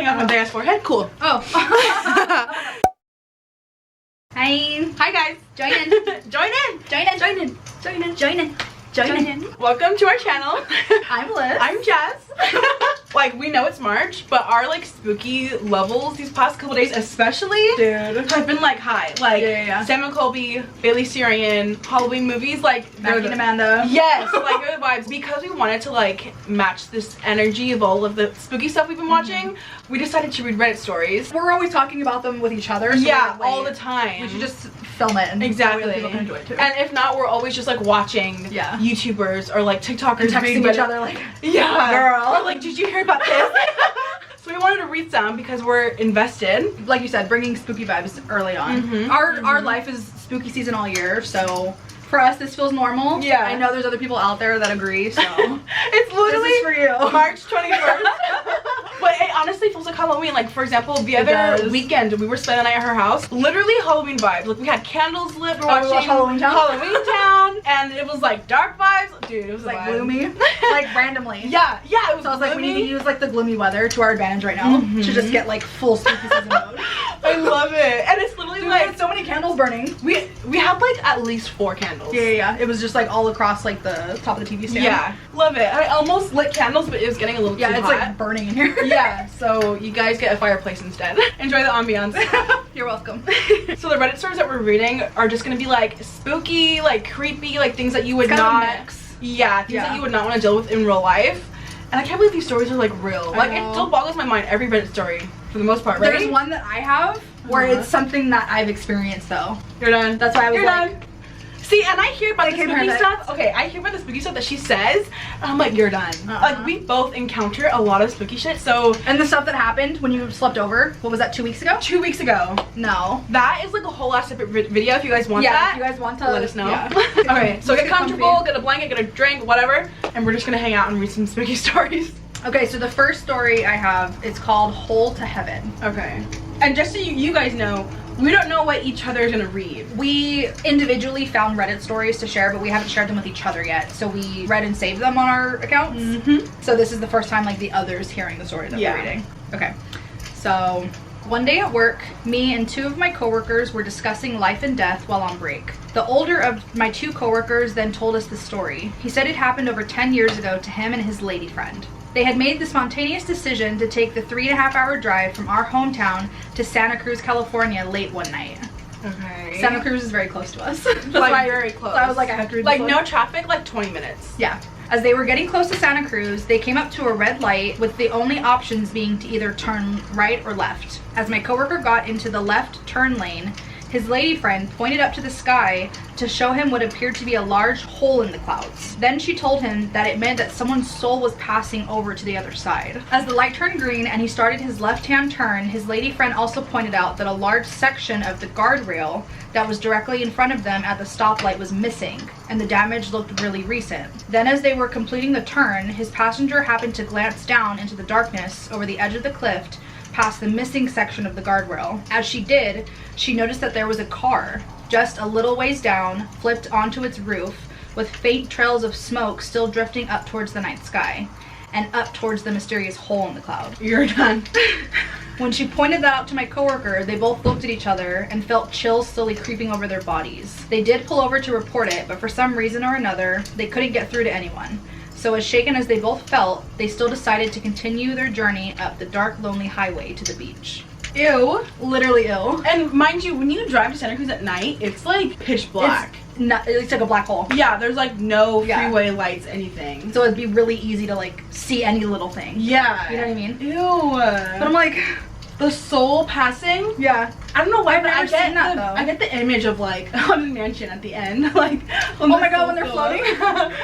coming off Andrea's forehead. Cool. Oh. Hi. Hi guys. Join in. Join in. Join in. Join in. Join in. Join in. Join in. Welcome to our channel. I'm Liz. I'm Jas. Like, we know it's March, but our like spooky levels these past couple days especially, dude, have been like high. Like Sam and Colby, Bailey Syrian, Halloween movies, like Maggie and Amanda. Yes, like they're the vibes. Because we wanted to like match this energy of all of the spooky stuff we've been watching, we decided to read Reddit stories. We're always talking about them with each other. So yeah, all the time. We should just film it and exactly. people can enjoy it too. And if not, we're always just like watching YouTubers or like TikTokers and texting each other like, yeah, girl. Or like, did you hear about this? So we wanted to read some because we're invested. Like you said, bringing spooky vibes early on. Our life is spooky season all year, so for us this feels normal. Yeah. I know there's other people out there that agree, so it's literally this is for you. March 21st. But it honestly feels like Halloween. Like, for example, the other weekend we were spending the night at her house. Literally Halloween vibes. Like, we had candles lit. We're watching Halloween Town. And it was like dark vibes. Dude, it was like gloomy. Like randomly. Yeah, it was so I was like, we need to use like the gloomy weather to our advantage right now to just get like full spooky season mode. I love it. And it's literally like, we had so many candles burning. We had like at least 4 candles. Yeah. It was just like all across like the top of the TV stand. Yeah, love it. I almost lit candles, but it was getting a little too hot. Yeah, it's like burning in here. Yeah, so you guys get a fireplace instead. Enjoy the ambiance. You're welcome. So the Reddit stories that we're reading are just gonna be like spooky, like creepy, like things that you would not things that you would not want to deal with in real life. And I can't believe these stories are like real. Like, it still boggles my mind, every Reddit story for the most part, right? There's one that I have where it's something that I've experienced though. You're done. That's why I was done. See, and I hear about the spooky stuff. Okay, I hear about the spooky stuff that she says, and I'm like, you're done. Like, we both encounter a lot of spooky shit, so. And the stuff that happened when you slept over, what was that, 2 weeks ago? 2 weeks ago. No. That is like a whole last separate video if you guys want that. Yeah, if you guys want to. Let us know. Yeah. Okay, so get comfortable, get a blanket, get a drink, whatever, and we're just gonna hang out and read some spooky stories. Okay, so the first story I have is called Hole to Heaven. Okay. And just so you guys know, we don't know what each other is gonna read. We individually found Reddit stories to share, but we haven't shared them with each other yet. So we read and saved them on our accounts. So this is the first time like the others hearing the story that we're reading. Okay, so one day at work, me and 2 of my coworkers were discussing life and death while on break. The older of my 2 coworkers then told us the story. He said it happened over 10 years ago to him and his lady friend. They had made the spontaneous decision to take the 3.5-hour drive from our hometown to Santa Cruz, California late one night. Okay. Santa Cruz is very close to us. That's like very close. So I was like, I have to read like no traffic, like 20 minutes. Yeah. As they were getting close to Santa Cruz, they came up to a red light with the only options being to either turn right or left. As my coworker got into the left turn lane, his lady friend pointed up to the sky to show him what appeared to be a large hole in the clouds. Then she told him that it meant that someone's soul was passing over to the other side. As the light turned green and he started his left-hand turn, his lady friend also pointed out that a large section of the guardrail that was directly in front of them at the stoplight was missing, and the damage looked really recent. Then as they were completing the turn, his passenger happened to glance down into the darkness over the edge of the cliff past the missing section of the guardrail. As she did, she noticed that there was a car just a little ways down, flipped onto its roof, with faint trails of smoke still drifting up towards the night sky and up towards the mysterious hole in the cloud. You're done. When she pointed that out to my coworker, they both looked at each other and felt chills slowly creeping over their bodies. They did pull over to report it, but for some reason or another, they couldn't get through to anyone. So as shaken as they both felt, they still decided to continue their journey up the dark, lonely highway to the beach. Ew. Literally ew. And mind you, when you drive to Santa Cruz at night, it's like pitch black. It's like a black hole. Yeah, there's like no freeway lights, anything. So it'd be really easy to like see any little thing. Yeah. You know what I mean? Ew. But I'm like, the soul passing? Yeah. I don't know why, but I get the image of like on a mansion at the end. Like, oh my god, when they're floating.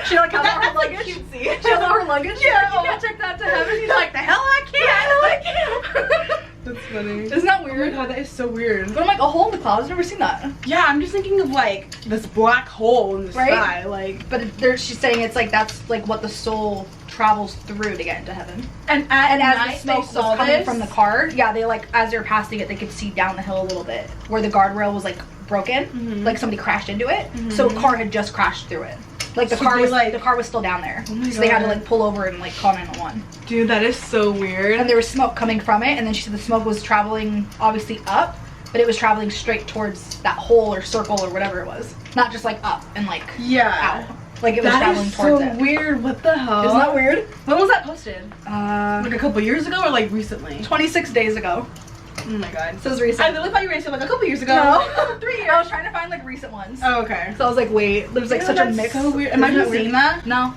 She like has all her luggage. Cutesy. She has all her luggage. Yeah. Like, you can't take that to heaven. He's like, the hell I can't. That's funny. Isn't that weird? Oh my god, that is so weird. But I'm like, a hole in the clouds? I've never seen that. Yeah, I'm just thinking of like this black hole in the sky. Like, but she's saying it's like that's like what the soul travels through to get into heaven. And as the smoke was coming from the car, they like as they were passing it, they could see down the hill a little bit where the guardrail was like broken, like somebody crashed into it. So a car had just crashed through it. Like the So car they, was like- the car was still down there. Oh my So they had to God. like pull over and like call 911. Dude, that is so weird. And there was smoke coming from it, and then she said the smoke was traveling obviously up, but it was traveling straight towards that hole or circle or whatever it was. Not just like up and like Yeah. out. Like it was That traveling is towards so it. weird. What the hell? Isn't that weird? When was that posted? Like a couple years ago or like recently? 26 days ago. Oh my God. So it was recent. I literally thought you were gonna say like a couple years ago. No. 3 years. I was trying to find like recent ones. Oh, okay. So I was like, wait, there's like Ew, such a that's mix. so weird. Am I Isn't just that seeing weird? that? No.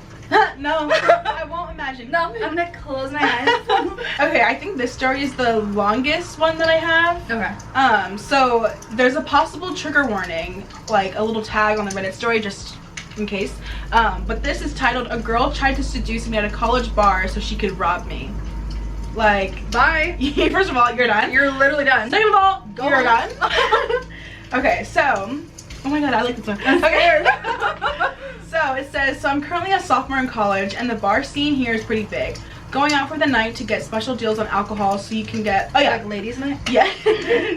No. I won't imagine. No, I'm gonna close my eyes. Okay, I think this story is the longest one that I have. Okay. So there's a possible trigger warning, like a little tag on the Reddit story, just in case. But this is titled, "A girl tried to seduce me at a college bar so she could rob me." Like, Bye. first of all, you're done. You're literally done. Second of all, Go you're on. done. Okay, so, oh my God, I like this one. Okay. So it says, "So I'm currently a sophomore in college, and the bar scene here is pretty big. Going out for the night to get special deals on alcohol so you can get, Like ladies' night. yeah.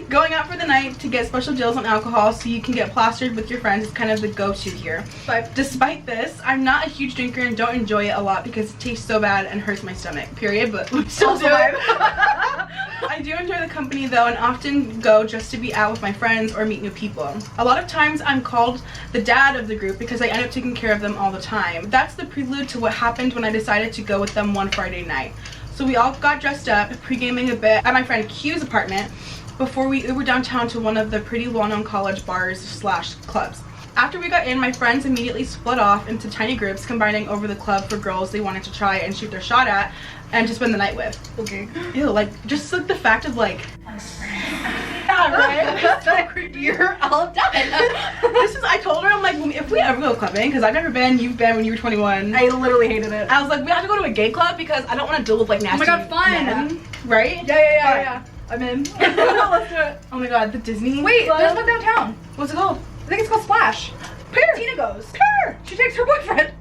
Going out for the night to get special deals on alcohol so you can get plastered with your friends is kind of the go-to here. But despite this, I'm not a huge drinker and don't enjoy it a lot because it tastes so bad and hurts my stomach, period, but we still Also do it. mine. I do enjoy the company though and often go just to be out with my friends or meet new people. A lot of times I'm called the dad of the group because I end up taking care of them all the time. That's the prelude to what happened when I decided to go with them one Friday night. So we all got dressed up, pre-gaming a bit at my friend Q's apartment before we Ubered downtown to one of the pretty well-known college bars slash clubs. After we got in, my friends immediately split off into tiny groups, combining over the club for girls they wanted to try and shoot their shot at and to spend the night with. Okay. Ew, like, just like the fact of like, yeah, right? It's so creepy. You're all done. I told her, I'm like, if we ever go clubbing, because I've never been, you've been when you were 21. I literally hated it. I was like, we have to go to a gay club because I don't want to deal with like nasty Oh my God, fun. men, right? Yeah. I'm in. Let's do it. Oh my God, the Disney Wait, club? there's one downtown. What's it called? I think it's called Splash. Purr. Tina goes. Purr. She takes her boyfriend.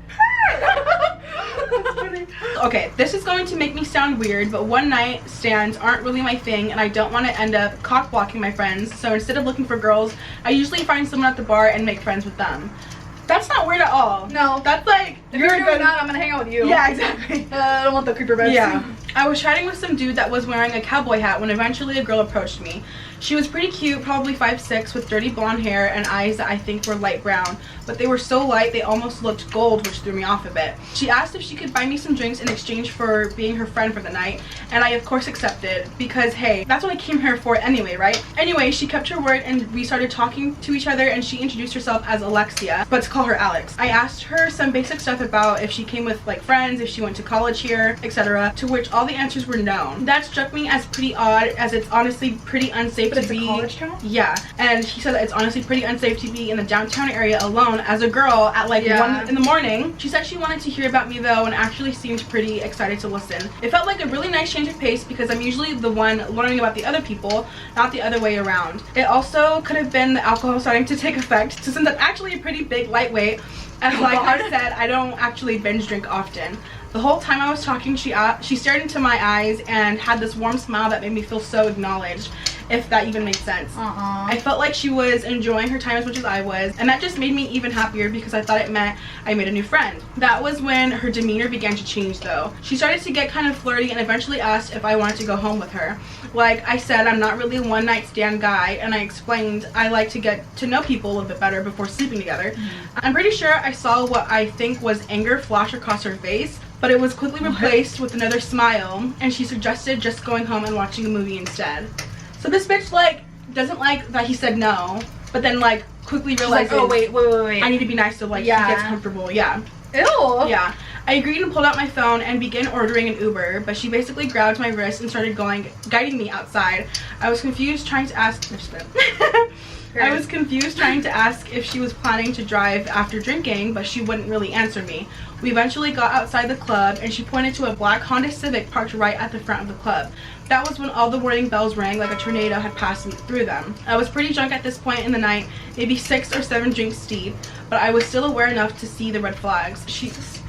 Okay, this is going to make me sound weird, but one night stands aren't really my thing and I don't want to end up cock blocking my friends, so instead of looking for girls, I usually find someone at the bar and make friends with them. That's not weird at all. No. That's like, If you're doing that, I'm gonna hang out with you. Yeah, exactly. I don't want the creeper beds. Yeah. I was chatting with some dude that was wearing a cowboy hat when eventually a girl approached me. She was pretty cute, probably 5'6", with dirty blonde hair and eyes that I think were light brown, but they were so light they almost looked gold, which threw me off a bit. She asked if she could buy me some drinks in exchange for being her friend for the night, and I of course accepted, because hey, that's what I came here for anyway, right? Anyway, she kept her word and we started talking to each other and she introduced herself as Alexia, but to call her Alex. I asked her some basic stuff about if she came with like friends, if she went to college here, etc., to which all the answers were no. That struck me as pretty odd, as it's honestly pretty unsafe But to be. it's a college town? Yeah, and she said that it's honestly pretty unsafe to be in the downtown area alone as a girl at like 1 in the morning. She said she wanted to hear about me though and actually seemed pretty excited to listen. It felt like a really nice change of pace because I'm usually the one learning about the other people, not the other way around. It also could have been the alcohol starting to take effect, so since I'm actually a pretty big lightweight, and like I said, I don't actually binge drink often. The whole time I was talking, she stared into my eyes and had this warm smile that made me feel so acknowledged, if that even makes sense. I felt like she was enjoying her time as much as I was, and that just made me even happier because I thought it meant I made a new friend. That was when her demeanor began to change though. She started to get kind of flirty and eventually asked if I wanted to go home with her. Like I said, I'm not really a one night stand guy, and I explained I like to get to know people a little bit better before sleeping together. I'm pretty sure I saw what I think was anger flash across her face, but it was quickly replaced with another smile, and she suggested just going home and watching a movie instead. So this bitch like doesn't like that he said no, but then like quickly realizes, like, oh wait. I need to be nice so like he gets comfortable. Yeah. Ew. Yeah. I agreed and pulled out my phone and began ordering an Uber, but she basically grabbed my wrist and started guiding me outside. I was confused trying to ask if she was planning to drive after drinking, but she wouldn't really answer me. We eventually got outside the club and she pointed to a black Honda Civic parked right at the front of the club. That was when all the warning bells rang like a tornado had passed me through them. I was pretty drunk at this point in the night, maybe 6 or 7 drinks deep, but I was still aware enough to see the red flags.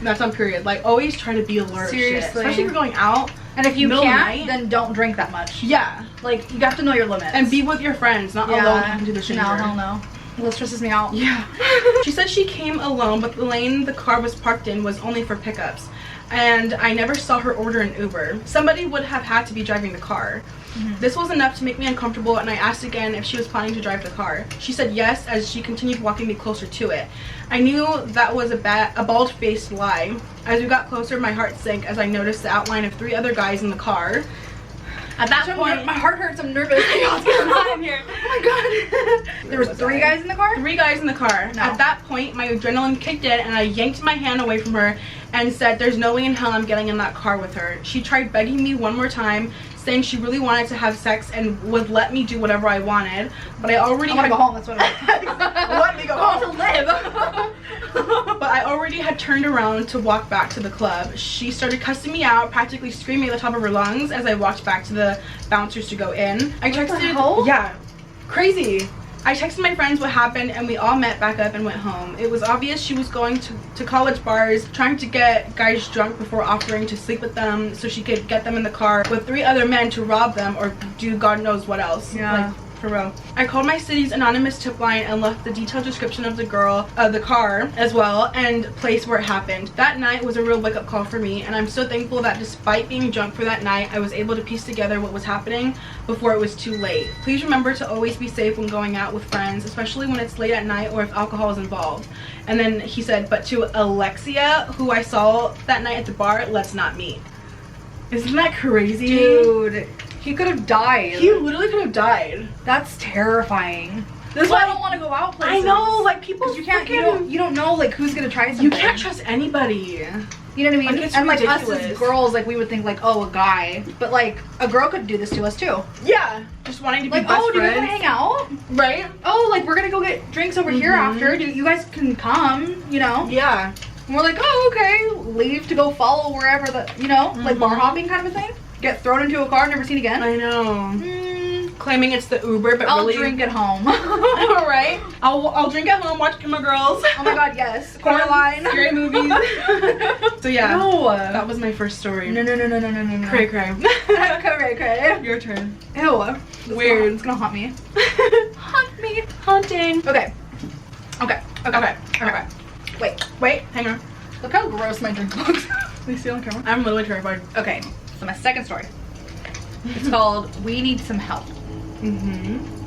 That's on period. Like always try to be alert. Seriously. Shit. Especially if you're going out. And if you middle of the can't, night. then don't drink that much. Yeah. Like you have to know your limits. And be with your friends, not alone talking to the stranger. No, hell no. Well, it stresses me out. Yeah. She said she came alone, but the lane the car was parked in was only for pickups. And I never saw her order an Uber. Somebody would have had to be driving the car. This was enough to make me uncomfortable, and I asked again if she was planning to drive the car. She said yes, as she continued walking me closer to it. I knew that was a bald-faced lie. As we got closer, my heart sank as I noticed the outline of 3 other guys in the car. At that point, my heart hurts. I'm nervous. What's going on in here? Oh my god. There was 3 guys in the car? 3 guys in the car. No. At that point, my adrenaline kicked in and I yanked my hand away from her and said, there's no way in hell I'm getting in that car with her. She tried begging me one more time, saying she really wanted to have sex and would let me do whatever I wanted. But I already had to go home. That's what I let me go home to live. But I already had turned around to walk back to the club. She started cussing me out, practically screaming at the top of her lungs as I walked back to the bouncers to go in. I texted, yeah, crazy. I texted my friends what happened and we all met back up and went home. It was obvious she was going to college bars, trying to get guys drunk before offering to sleep with them so she could get them in the car with 3 other men to rob them or do God knows what else. Yeah. Like, for real. I called my city's anonymous tip line and left the detailed description of the car as well, and place where it happened. That night was a real wake-up call for me, and I'm so thankful that despite being drunk for that night, I was able to piece together what was happening before it was too late. Please remember to always be safe when going out with friends, especially when it's late at night or if alcohol is involved. And then he said, but to Alexia, who I saw that night at the bar, let's not meet. Isn't that crazy? Dude. He could have died. He literally could have died. That's terrifying. That's why I don't want to go out places. I know, like people. You can't. You don't know like who's gonna try something. You can't trust anybody. You know what I mean? Like, it's and ridiculous. Like us as girls, like we would think like, oh, a guy, but like a girl could do this to us too. Yeah, just wanting to be like, best oh, do you friends. guys want to hang out? Right. Oh, like we're gonna go get drinks over here after. You guys can come. You know. Yeah. And we're like, oh, okay. Leave to go follow wherever the like bar hopping kind of a thing. Get thrown into a car, never seen again. I know. Claiming it's the Uber, but I'll really drink at home. Right? I'll drink at home, watch Gilmore Girls. Oh my god, yes. Coraline. Scary movies. So yeah. No. That was my first story. No. Cray cray. Cray. Your turn. Ew. Weird. It's gonna haunt me. Haunt me. Haunting. Okay. Wait, hang on. Look how gross my drink looks. Can you see on camera? I'm literally terrified. Okay, so my second story. It's called We Need Some Help.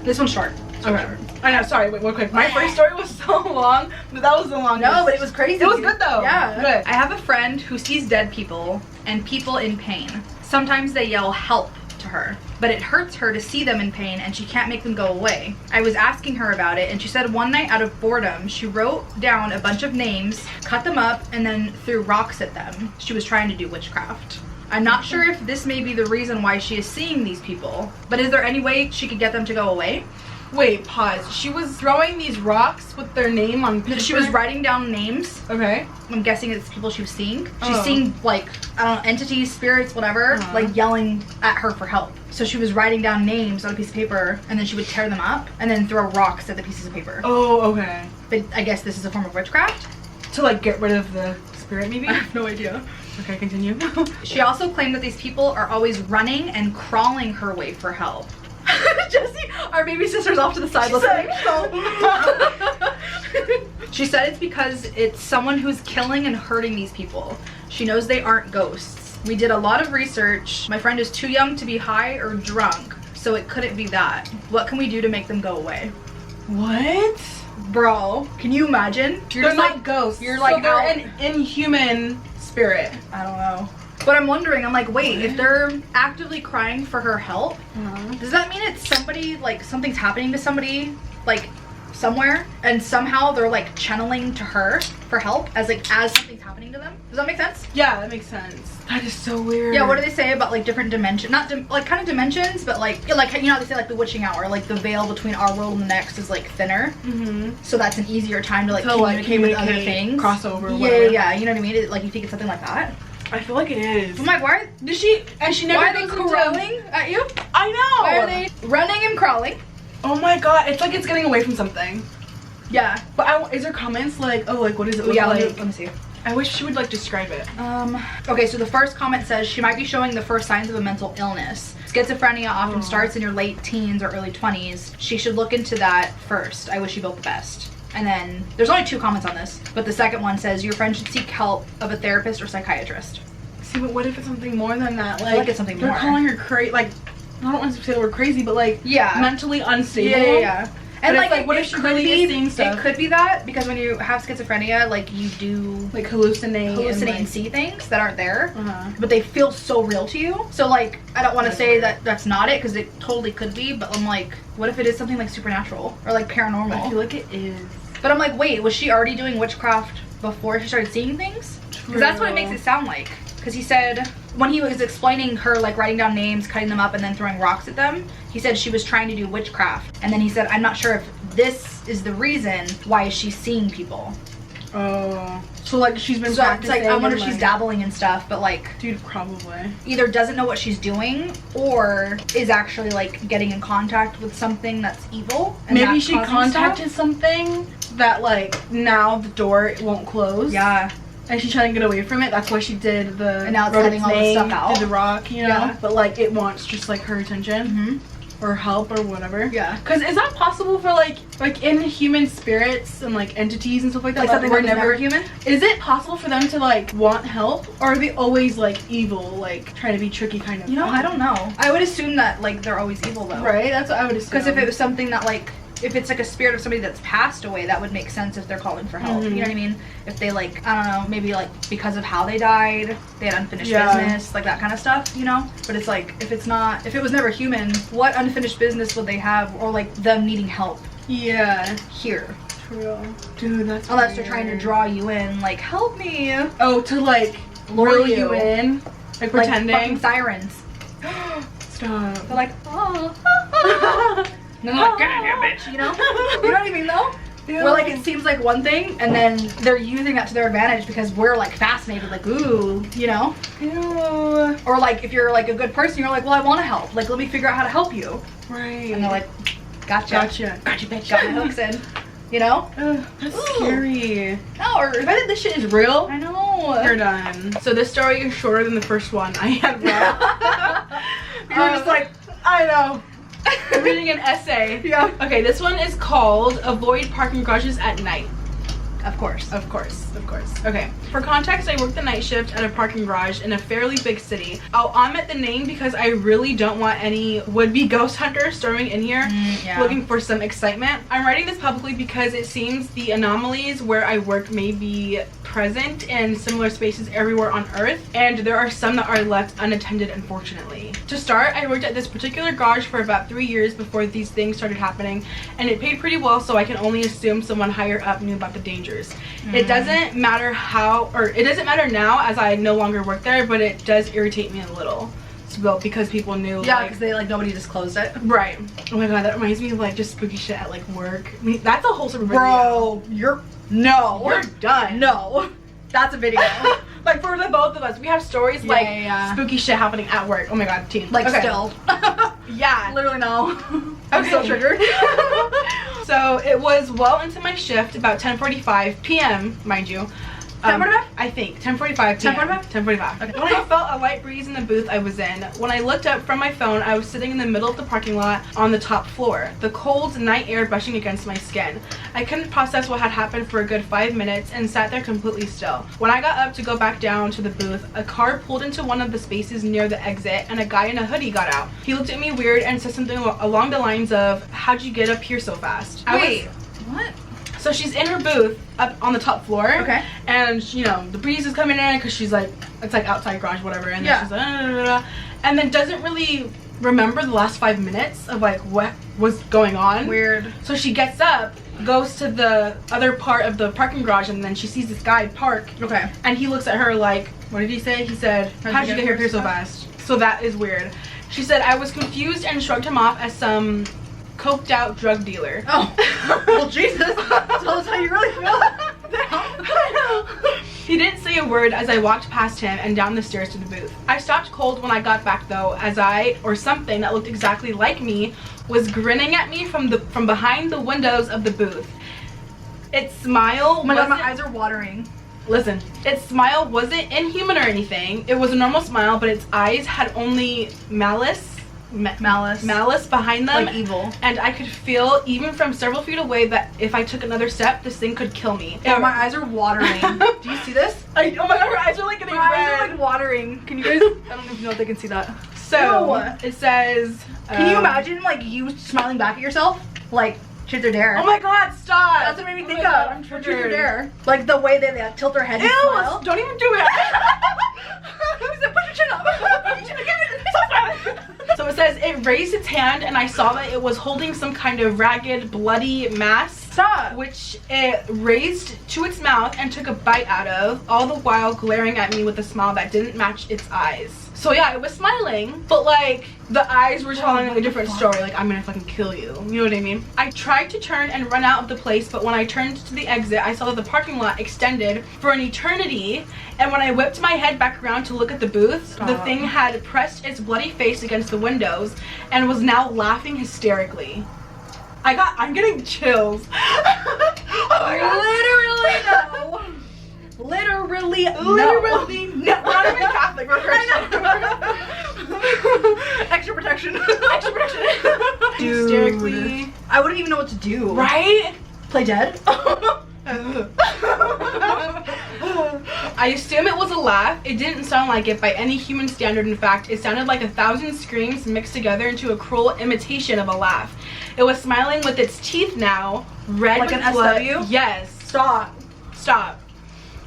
This one's short. Okay. I know, sorry, wait, real quick. My first story was so long, but that was the longest. No, but it was crazy. It was good though. Yeah. Good. I have a friend who sees dead people and people in pain. Sometimes they yell help to her, but it hurts her to see them in pain and she can't make them go away. I was asking her about it and she said one night out of boredom, she wrote down a bunch of names, cut them up, and then threw rocks at them. She was trying to do witchcraft. I'm not sure if this may be the reason why she is seeing these people, but is there any way she could get them to go away? Wait, pause. She was throwing these rocks with their name on paper? She was writing down names. Okay. I'm guessing it's people she was seeing. She's seeing, like, I don't know, entities, spirits, whatever, like yelling at her for help. So she was writing down names on a piece of paper, and then she would tear them up, and then throw rocks at the pieces of paper. Oh, okay. But I guess this is a form of witchcraft? To, like, get rid of the spirit, maybe? I have no idea. Okay, continue. She also claimed that these people are always running and crawling her way for help. Jesse, our baby sister's off to the side listening. She said it's because it's someone who's killing and hurting these people. She knows they aren't ghosts. We did a lot of research. My friend is too young to be high or drunk, so it couldn't be that. What can we do to make them go away? What? Bro, can you imagine? You're not ghosts. You're like, so they're an inhuman spirit. I don't know. But I'm wondering, I'm like, wait, if they're actively crying for her help, does that mean it's somebody, like, something's happening to somebody, like, somewhere, and somehow they're, like, channeling to her for help as something's happening to them? Does that make sense? Yeah, that makes sense. That is so weird. Yeah, what do they say about, like, different dimensions? Not, like, kind of dimensions, but, like, you know how they say, like, the witching hour, like, the veil between our world and the next is, like, thinner. So that's an easier time to, like, communicate with other things. Crossover, yeah, you know what I mean? Like, you think it's something like that? I feel like it is. I'm like, why? Did she? And she never. Why are they crawling at you? I know. Why are they running and crawling? Oh my god! It's like it's getting away from something. Yeah. But is there comments like, oh, like what does it look like? Let me see. I wish she would like describe it. Okay, so the first comment says she might be showing the first signs of a mental illness. Schizophrenia often starts in your late teens or early 20s. She should look into that first. I wish you both the best. And then there's only 2 comments on this, but the second one says your friend should seek help of a therapist or psychiatrist. See, but what if it's something more than that? I feel like it's something more. They're calling her crazy. Like, I don't want to say the word crazy, but like, mentally unstable. Yeah. And like what if she really is seeing stuff? It could be that, because when you have schizophrenia, like, you do like hallucinate and see things that aren't there, but they feel so real to you. So like, I don't want to say that that's not it, because it totally could be, but I'm like, what if it is something like supernatural or like paranormal? I feel like it is. But I'm like, wait, was she already doing witchcraft before she started seeing things? Because that's what it makes it sound like. Because he said, when he was explaining her like writing down names, cutting them up, and then throwing rocks at them, he said she was trying to do witchcraft. And then he said, I'm not sure if this is the reason why she's seeing people. Oh. So like she's been so practicing. It's like, I wonder if she's dabbling in stuff, but like, dude, probably either doesn't know what she's doing or is actually like getting in contact with something that's evil. And maybe she contacted something that like now the door won't close. Yeah. And she's trying to get away from it. That's why she did the. And now it's letting all the stuff out. Did the rock, you know. Yeah. But like it wants just like her attention, or help or whatever. Yeah. Because is that possible for like in human spirits and like entities and stuff like that? Like something we're never human. Is it possible for them to like want help, or are they always like evil, like trying to be tricky kind of? You know, I don't know. I would assume that like they're always evil though. Right. That's what I would assume. Because if it was something that like. If it's like a spirit of somebody that's passed away, that would make sense if they're calling for help. You know what I mean? If they like, I don't know, maybe like because of how they died, they had unfinished business, like that kind of stuff, you know? But it's like, if it's not, if it was never human, what unfinished business would they have, or like them needing help? Yeah. Here. True. Dude, that's unless they're trying to draw you in, like, help me. Oh, to like lure you in? Like pretending? Like fucking sirens. Stop. They're like, oh. And then they're like, get in here, bitch, you know? You know what I mean, though? Ew. Where, like, it seems like one thing, and then they're using that to their advantage because we're, like, fascinated, like, ooh, you know? Ew. Or, like, if you're, like, a good person, you're like, well, I want to help. Like, let me figure out how to help you. Right. And they're like, gotcha. Gotcha, bitch. Got my hooks in. You know? That's scary. No, or if I think this shit is real, I know. You're done. So this story is shorter than the first one I had read. You were just like, I know. I'm reading an essay. Yeah. Okay, this one is called Avoid Parking Garages at Night. Of course. Okay. For context, I work the night shift at a parking garage in a fairly big city. I'll omit the name because I really don't want any would-be ghost hunters storming in here looking for some excitement. I'm writing this publicly because it seems the anomalies where I work may be present in similar spaces everywhere on Earth, and there are some that are left unattended, unfortunately. To start, I worked at this particular garage for about 3 years before these things started happening, and it paid pretty well, so I can only assume someone higher up knew about the dangers. It doesn't matter how, or it doesn't matter now as I no longer work there, but it does irritate me a little. So, because people knew. Yeah, because they like nobody disclosed it. Right. Oh my god, that reminds me of like just spooky shit at like work. I mean, that's a whole separate video. Bro, you're done. No. That's a video. Like for the both of us, we have stories spooky shit happening at work. Oh my god, teen. Like still. Yeah. Literally no. I'm still triggered. So it was well into my shift, about 10:45 p.m. mind you. 10:45? I think 10:45 p.m. 10:45. Okay. When I felt a light breeze in the booth I was in, when I looked up from my phone, I was sitting in the middle of the parking lot on the top floor, the cold night air brushing against my skin. I couldn't process what had happened for a good 5 minutes and sat there completely still. When I got up to go back down to the booth, a car pulled into one of the spaces near the exit and a guy in a hoodie got out. He looked at me weird and said something along the lines of, "How'd you get up here so fast?" Wait, what? So she's in her booth up on the top floor. Okay. And you know, the breeze is coming in because she's like, it's like outside garage, whatever. And then she's like, and then doesn't really remember the last 5 minutes of like what was going on. Weird. So she gets up, goes to the other part of the parking garage, and then she sees this guy park. Okay. And he looks at her like, what did he say? He said, "How'd you get here so fast?" So that is weird. She said, "I was confused and shrugged him off as some coked out drug dealer." Oh. Well, Jesus. Tell us how you really feel. He didn't say a word as I walked past him and down the stairs to the booth. I stopped cold when I got back though, as something that looked exactly like me was grinning at me from behind the windows of the booth. Its smile. Oh my god, my eyes are watering. Listen, its smile wasn't inhuman or anything. It was a normal smile, but its eyes had only malice malice behind them. Like evil. And I could feel, even from several feet away, that if I took another step, this thing could kill me. Oh, my eyes are watering. Do you see this? Oh my god, her eyes are like getting red. My eyes are like watering. Can you guys? I don't even know if they can see that. So, it says... Can you imagine, like, you smiling back at yourself? Like, truth or dare. Oh my god, stop! That's what made me think god, of. I'm Truth or dare. Like, the way they like, tilt their head and Ew, smile. don't even do it. Put your chin up. Put your chin again. So it says, it raised its hand and I saw that it was holding some kind of ragged, bloody mass. Stop. Which it raised to its mouth and took a bite out of, all the while glaring at me with a smile that didn't match its eyes. So yeah, it was smiling, but like the eyes were telling like a different story. Like, I'm gonna fucking kill you. You know what I mean? I tried to turn and run out of the place, but when I turned to the exit, I saw that the parking lot extended for an eternity. And when I whipped my head back around to look at the booth, the thing had pressed its bloody face against the windows and was now laughing hysterically. I'm getting chills. Oh my god. Literally no. Literally no. No. We're not even Catholic. We're Christian. Extra protection. Extra protection. Hysterically. I wouldn't even know what to do. Right? Play dead? I assume it was a laugh. It didn't sound like it by any human standard. In fact, it sounded like 1,000 screams mixed together into a cruel imitation of a laugh. It was smiling with its teeth now, red like with an blood. SW? Yes. Stop.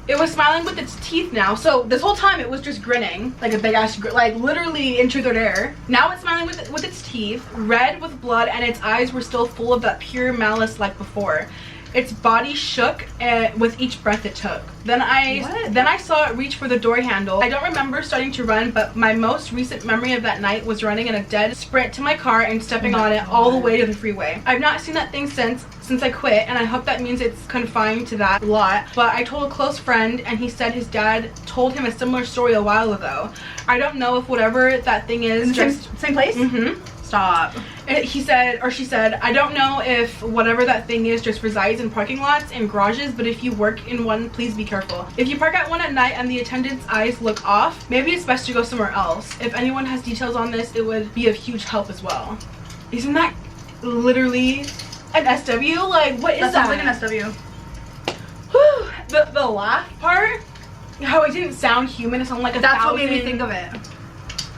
It was smiling with its teeth now. So this whole time it was just grinning, like a big ass, like literally in truth or dare. Now it's smiling with its teeth, red with blood, and its eyes were still full of that pure malice like before. Its body shook with each breath it took. Then I saw it reach for the door handle. I don't remember starting to run, but my most recent memory of that night was running in a dead sprint to my car and stepping on it all the way to the freeway. I've not seen that thing since I quit, and I hope that means it's confined to that lot. But I told a close friend, and he said his dad told him a similar story a while ago. I don't know if whatever that thing is same place? Mm-hmm. Stop. He said, or she said, I don't know if whatever that thing is just resides in parking lots and garages, but if you work in one, please be careful. If you park at one at night and the attendant's eyes look off, maybe it's best to go somewhere else. If anyone has details on this, it would be of huge help as well. Isn't that literally an SW? Like, what is that? That sounds like an SW. Whew. The laugh part, how it didn't sound human, it sounded like That's what made me think of it.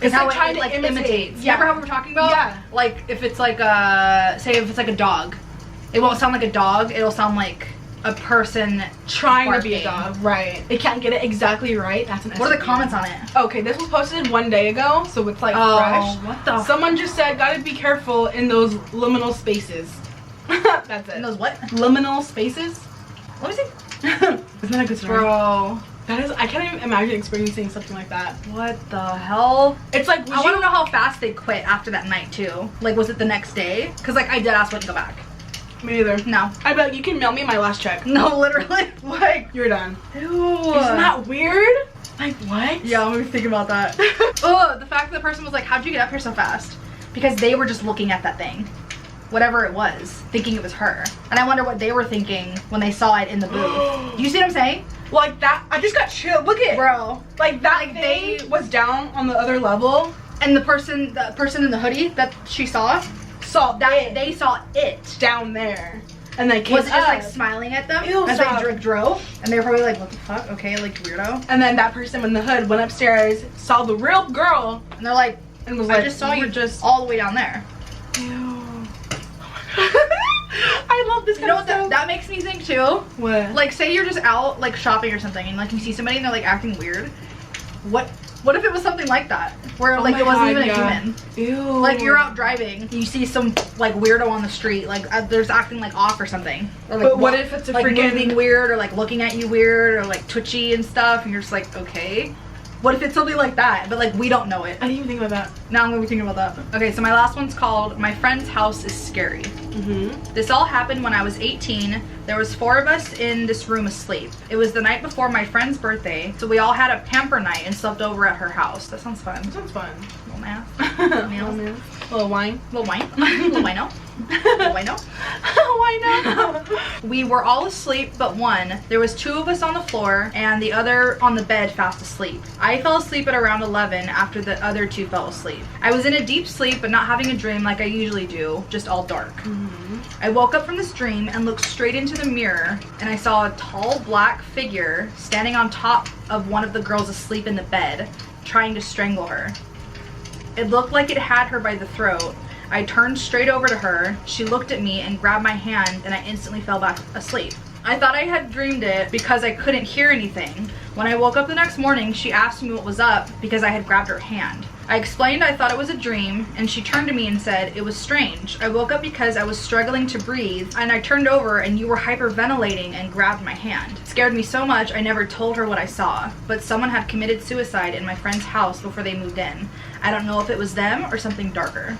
It's how like trying it, to like, imitate. Yeah. Remember how we were talking about? Yeah. Like if it's like say if it's like a dog, it won't sound like a dog. It'll sound like a person trying barking. to be a dog. Right. It can't get it exactly right. That's an SW. What are the comments on it? Okay, this was posted 1 day ago, so it's like fresh. What the? Someone just said, gotta be careful in those liminal spaces. That's it. In those what? Liminal spaces. Let me see. Isn't that a good story? Bro. That is, I can't even imagine experiencing something like that. What the hell? It's like, I want to know how fast they quit after that night too. Like, was it the next day? Because like I did ask when to go back. Me neither. No. I'd be like, you can mail me my last check. No, literally. Like, you're done. Ew. Isn't that weird? Like, what? Yeah, I'm thinking about that. Oh, the fact that the person was like, how'd you get up here so fast? Because they were just looking at that thing. Whatever it was, thinking it was her. And I wonder what they were thinking when they saw it in the booth. Do you see what I'm saying? Like that, I just got chilled. Look at it. Bro. Like that thing was down on the other level. And the person in the hoodie that she saw that they saw it down there. And they came was just like smiling at them as they drove. And they were probably like, what the fuck? Okay, like weirdo. And then that person in the hood went upstairs, saw the real girl, and they're like, and was like, I just saw you just all the way down there. Ew. I love this. You know what that makes me think too? What? Like, say you're just out like shopping or something, and like you see somebody and they're like acting weird. What if it was something like that, where like it wasn't even a human? Ew. Like you're out driving, you see some like weirdo on the street, like there's acting like off or something. Or, like, but what if it's a like freaking moving weird or like looking at you weird or like twitchy and stuff, and you're just like, okay. What if it's something like that, but like we don't know it? I didn't even think about that. Now I'm gonna be thinking about that. Okay, so my last one's called My Friend's House is Scary. This all happened when I was 18. There was 4 of us in this room asleep. It was the night before my friend's birthday, so we all had a pamper night and slept over at her house. That sounds fun. That sounds fun. Well, my ass. Nails. A little wine. Little wine. Little wino. Little wino. Why not? We were all asleep but one. There was 2 of us on the floor and the other on the bed fast asleep. I fell asleep at around 11 after the other 2 fell asleep. I was in a deep sleep but not having a dream like I usually do, just all dark. I woke up from this dream and looked straight into the mirror and I saw a tall black figure standing on top of one of the girls asleep in the bed, trying to strangle her. It looked like it had her by the throat. I turned straight over to her. She looked at me and grabbed my hand and I instantly fell back asleep. I thought I had dreamed it because I couldn't hear anything. When I woke up the next morning, she asked me what was up because I had grabbed her hand. I explained I thought it was a dream and she turned to me and said, it was strange. I woke up because I was struggling to breathe and I turned over and you were hyperventilating and grabbed my hand. It scared me so much I never told her what I saw, but someone had committed suicide in my friend's house before they moved in. I don't know if it was them or something darker.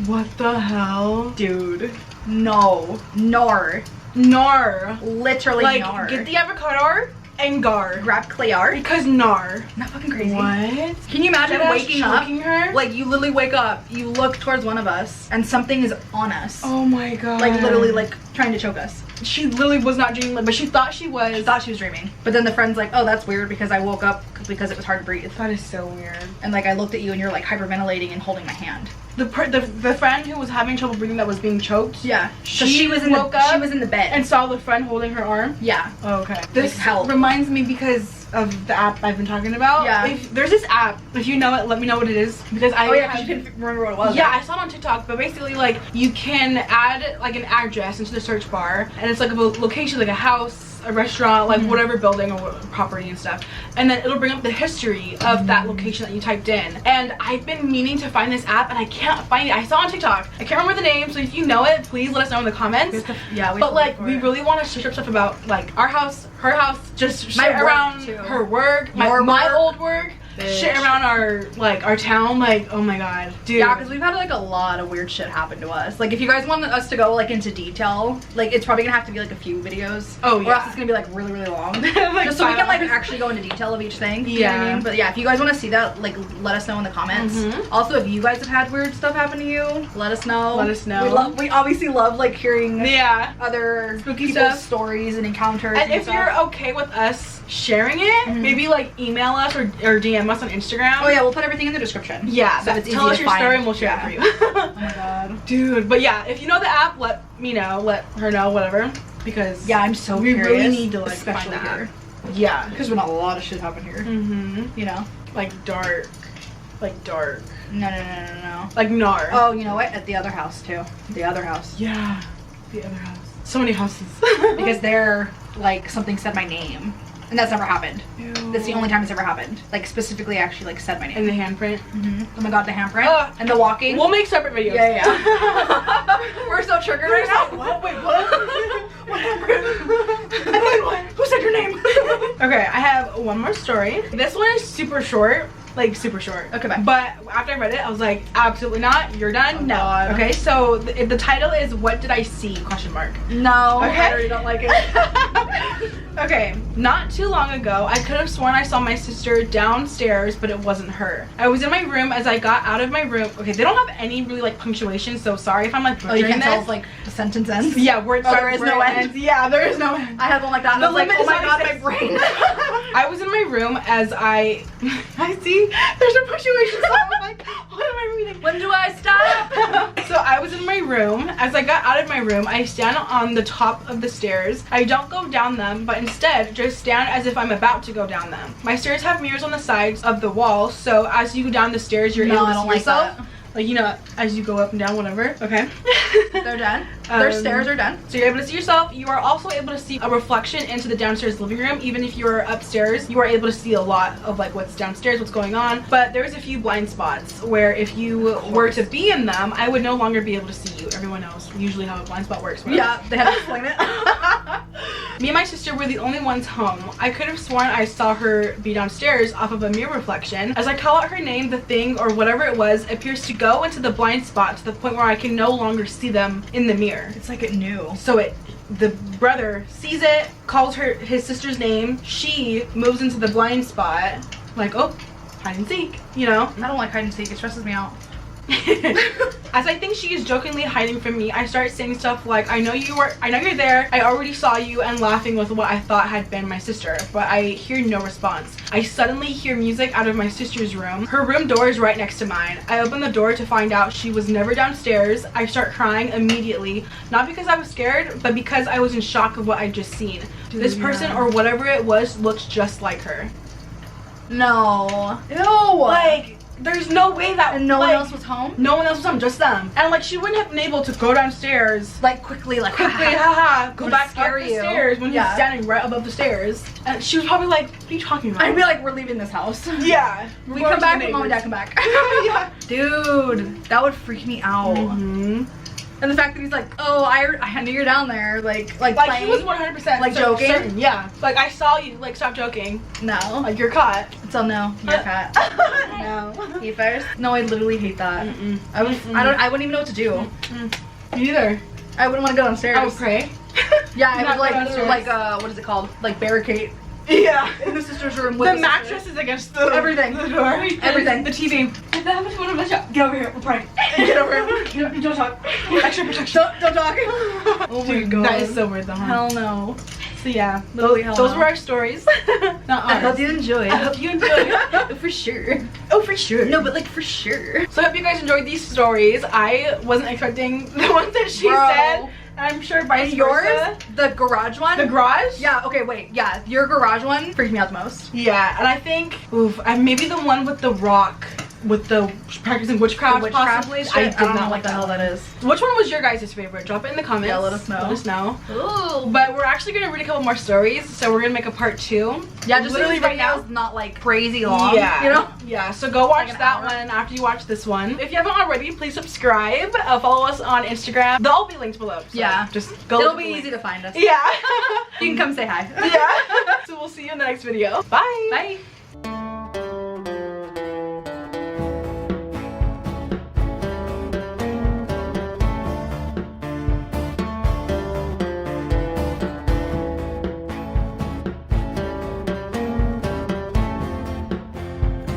What the hell? Dude. No. Nor. Literally like, nar. Get the avocado and gar. Grab Clayar. Because nar. Not fucking crazy. What? Can you imagine waking up? Her? Like, you literally wake up, you look towards one of us, and something is on us. Oh my god. Like, literally, like, trying to choke us. She literally was not dreaming, but she thought she was. She thought she was dreaming. But then the friend's like, oh, that's weird because I woke up because it was hard to breathe. That is so weird. And like, I looked at you and you're like hyperventilating and holding my hand. The friend who was having trouble breathing that was being choked. Yeah. So she woke up. She was in the bed and saw the friend holding her arm. Yeah. Oh, okay. This reminds me because of the app I've been talking about. Yeah. If there's this app, if you know it, let me know what it is because I. Oh yeah, because you couldn't remember what it was. Yeah, I saw it on TikTok, but basically like you can add like an address into the search bar, and it's like a location, like a house, a restaurant, like whatever building or property and stuff, and then it'll bring up the history of that location that you typed in. And I've been meaning to find this app and I can't find it. I saw it on TikTok. I can't remember the name, so if you know it, please let us know in the comments. But like we really want to search up stuff about like our house, her house, just shit around her work, my old work. Bitch. Shit around our town, like, oh my god, dude. Yeah, because we've had like a lot of weird shit happen to us. Like, if you guys want us to go like into detail, like it's probably gonna have to be like a few videos. Oh yeah. Or else it's gonna be like really, really long. Like, just so we can like actually go into detail of each thing. You know what I mean? But yeah, if you guys want to see that, like let us know in the comments. Also, if you guys have had weird stuff happen to you, let us know. Let us know. We obviously love like hearing other spooky people's stories and encounters. And if you're okay with us sharing it, maybe like email us or DM us on Instagram. Oh yeah, we'll put everything in the description. Yeah, so it's tell us your story and we'll share it for you. Oh my god. Dude, but yeah, if you know the app, let me know, let her know, whatever. Because yeah, I'm so we curious. really need to like especially find that. Here. Yeah. Because we're not a lot of shit happen here. You know? Like dark. Like dark. No. Like nar. Oh, you know what? At the other house too. The other house. Yeah. The other house. So many houses. Because they're like something said my name. And that's never happened. Ew. That's the only time it's ever happened. Like specifically actually like said my name. And the handprint. Oh my god, the handprint. And the walking. We'll make separate videos. Yeah. We're so triggered right now. What? Wait, what? What handprint? Who said your name? Okay, I have one more story. This one is super short. Like super short. Okay, bye. But after I read it, I was like, absolutely not. You're done. Oh, no. God. Okay, so the title is "What Did I See?" Question mark. No. Okay. I already don't like it. Okay, not too long ago, I could have sworn I saw my sister downstairs, but it wasn't her. I was in my room as I got out of my room. Okay, they don't have any really like punctuation, so sorry if I'm like butchering you can't this. tell if like the sentence ends? Yeah, where it starts, there is where no it end. ends. Yeah, there is no end. I had one like that and I was like, oh my god, my brain. I was in my room as I see there's a punctuation, so I'm like, what am I reading? When do I stop? So I was in my room. As I got out of my room, I stand on the top of the stairs. I don't go down them, but instead just stand as if I'm about to go down them. My stairs have mirrors on the sides of the wall, so as you go down the stairs, you're able to see yourself. That. Like, you know, as you go up and down, whatever. Okay. They're done. Their stairs are done. So you're able to see yourself. You are also able to see a reflection into the downstairs living room. Even if you're upstairs, you are able to see a lot of like what's downstairs, what's going on. But there's a few blind spots where if you were to be in them, I would no longer be able to see you. Everyone knows usually how a blind spot works. Right? Yeah, they had to explain it. Me and my sister were the only ones home. I could have sworn I saw her be downstairs off of a mirror reflection. As I call out her name, the thing or whatever it was appears to go into the blind spot to the point where I can no longer see them in the mirror. It's like it knew. So the brother sees it, calls his sister's name. She moves into the blind spot, like, oh, hide and seek, you know? I don't like hide and seek. It stresses me out. As I think she is jokingly hiding from me, I start saying stuff like, I know you're there, I already saw you, and laughing with what I thought had been my sister, but I hear no response. I suddenly hear music out of my sister's room. Her room door is right next to mine. I open the door to find out she was never downstairs. I start crying immediately, not because I was scared, but because I was in shock of what I'd just seen. Dude, this person or whatever it was looked just like her. No. Ew. Like, there's no way that no one else was home. No one else was home, just them. And like she wouldn't have been able to go downstairs like quickly, haha, go back up the stairs when he's standing right above the stairs. And she was probably like, "What are you talking about?" I'd be like, "We're leaving this house." Yeah, we come back when mom and dad come back. Yeah, dude, that would freak me out. And the fact that he's like, "Oh, I knew you're down there," like he was 100% like joking. Certain, yeah, like I saw you. Like, stop joking. No, like you're caught. So no, you're caught. No, you first. No, I literally hate that. I wouldn't even know what to do. Me neither. I wouldn't want to go downstairs. I would pray. Yeah, I would like what is it called? Like barricade. Yeah. In the sister's room. The mattress is against the everything. The door. Everything. The TV. Get over here. We're praying. Get over here. Don't talk. Extra protection. Don't talk. Oh my god. That is so weird though. Hell no. So yeah, those were our stories. Not ours. I hope you enjoyed. I hope you enjoyed. Oh, for sure. Oh, for sure. No, but like for sure. So I hope you guys enjoyed these stories. I wasn't expecting the ones that she said. I'm sure vice versa. Yours, the garage one. The garage? Yeah. Okay. Wait. Yeah. Your garage one freaked me out the most. Yeah, and I think, maybe the one with the rock, with the practicing witchcraft possibly. I don't know what the hell that is. Which one was your guys' favorite? Drop it in the comments. Yeah, let us know. Let us know. Ooh. But we're actually gonna read a couple more stories, so we're gonna make a part 2. Yeah, just literally right now. Not like crazy long. Yeah. You know. Yeah. So go watch like that one after you watch this one. If you haven't already, please subscribe. Follow us on Instagram. They'll all be linked below. So yeah. Just go. It'll be easy to find us. Yeah. You can come say hi. Yeah. So we'll see you in the next video. Bye. Bye.